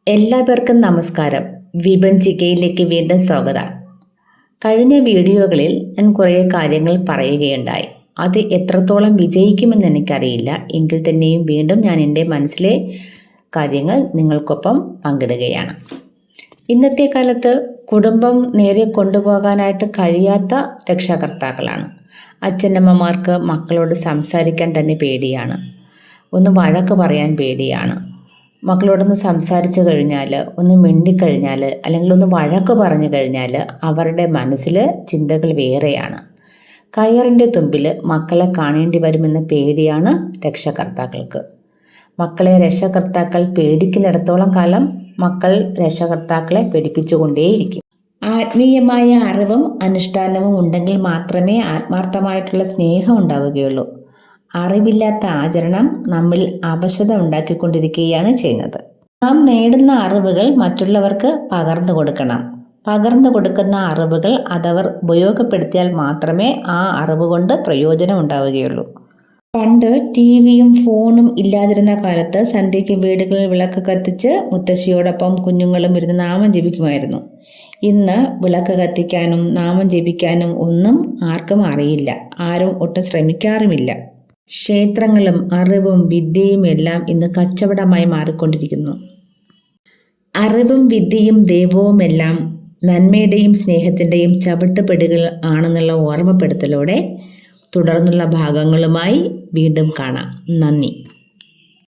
എല്ലാവർക്കും നമസ്കാരം. വിഭജികയിലേക്ക് വീണ്ടും സ്വാഗതം. കഴിഞ്ഞ വീഡിയോകളിൽ ഞാൻ കുറേ കാര്യങ്ങൾ പറയുകയുണ്ടായി. അത് എത്രത്തോളം വിജയിക്കുമെന്ന് എനിക്കറിയില്ല. എങ്കിൽ തന്നെയും വീണ്ടും ഞാൻ എൻ്റെ മനസ്സിലെ കാര്യങ്ങൾ നിങ്ങൾക്കൊപ്പം പങ്കിടുകയാണ്. ഇന്നത്തെ കാലത്ത് കുടുംബം നേരെ കൊണ്ടുപോകാനായിട്ട് കഴിയാത്ത രക്ഷാകർത്താക്കളാണ്. അച്ഛനമ്മമാർക്ക് മക്കളോട് സംസാരിക്കാൻ തന്നെ പേടിയാണ്. ഒന്ന് വഴക്ക് പറയാൻ പേടിയാണ്. മക്കളോടൊന്ന് സംസാരിച്ചു കഴിഞ്ഞാൽ, ഒന്ന് മിണ്ടിക്കഴിഞ്ഞാൽ, അല്ലെങ്കിൽ ഒന്ന് വഴക്ക് പറഞ്ഞു കഴിഞ്ഞാൽ അവരുടെ മനസ്സിൽ ചിന്തകൾ വേറെയാണ്. കയറിൻ്റെ തുമ്പിൽ മക്കളെ കാണേണ്ടി വരുമെന്ന പേടിയാണ് രക്ഷകർത്താക്കൾക്ക്. മക്കളെ രക്ഷകർത്താക്കൾ പേടിക്കുന്നിടത്തോളം കാലം മക്കൾ രക്ഷകർത്താക്കളെ പേടിപ്പിച്ചുകൊണ്ടേയിരിക്കും. ആത്മീയമായ അറിവും അനുഷ്ഠാനവും ഉണ്ടെങ്കിൽ മാത്രമേ ആത്മാർത്ഥമായിട്ടുള്ള സ്നേഹം ഉണ്ടാവുകയുള്ളൂ. അറിവില്ലാത്ത ആചരണം നമ്മിൽ അവശത ഉണ്ടാക്കിക്കൊണ്ടിരിക്കുകയാണ് ചെയ്യുന്നത്. നാം നേടുന്ന അറിവുകൾ മറ്റുള്ളവർക്ക് പകർന്നു കൊടുക്കണം. പകർന്നു കൊടുക്കുന്ന അറിവുകൾ അതവർ ഉപയോഗപ്പെടുത്തിയാൽ മാത്രമേ ആ അറിവ് കൊണ്ട് പ്രയോജനം ഉണ്ടാവുകയുള്ളൂ. പണ്ട് ടിവിയും ഫോണും ഇല്ലാതിരുന്ന കാലത്ത് സന്ധ്യയ്ക്ക് വീടുകളിൽ വിളക്ക് കത്തിച്ച് മുത്തശ്ശിയോടൊപ്പം കുഞ്ഞുങ്ങളും ഇരുന്ന് നാമം ജപിക്കുമായിരുന്നു. ഇന്ന് വിളക്ക് കത്തിക്കാനും നാമം ജപിക്കാനും ഒന്നും ആർക്കും അറിയില്ല. ആരും ഒട്ടും ശ്രമിക്കാറുമില്ല. ക്ഷേത്രങ്ങളും അറിവും വിദ്യയും എല്ലാം ഇന്ന് കച്ചവടമായി മാറിക്കൊണ്ടിരിക്കുന്നു. അറിവും വിദ്യയും ദൈവവുമെല്ലാം നന്മയുടെയും സ്നേഹത്തിൻ്റെയും ചവിട്ടുപടികൾ ആണെന്നുള്ള ഓർമ്മപ്പെടുത്തലോടെ തുടർന്നുള്ള ഭാഗങ്ങളുമായി വീണ്ടും കാണാം. നന്ദി.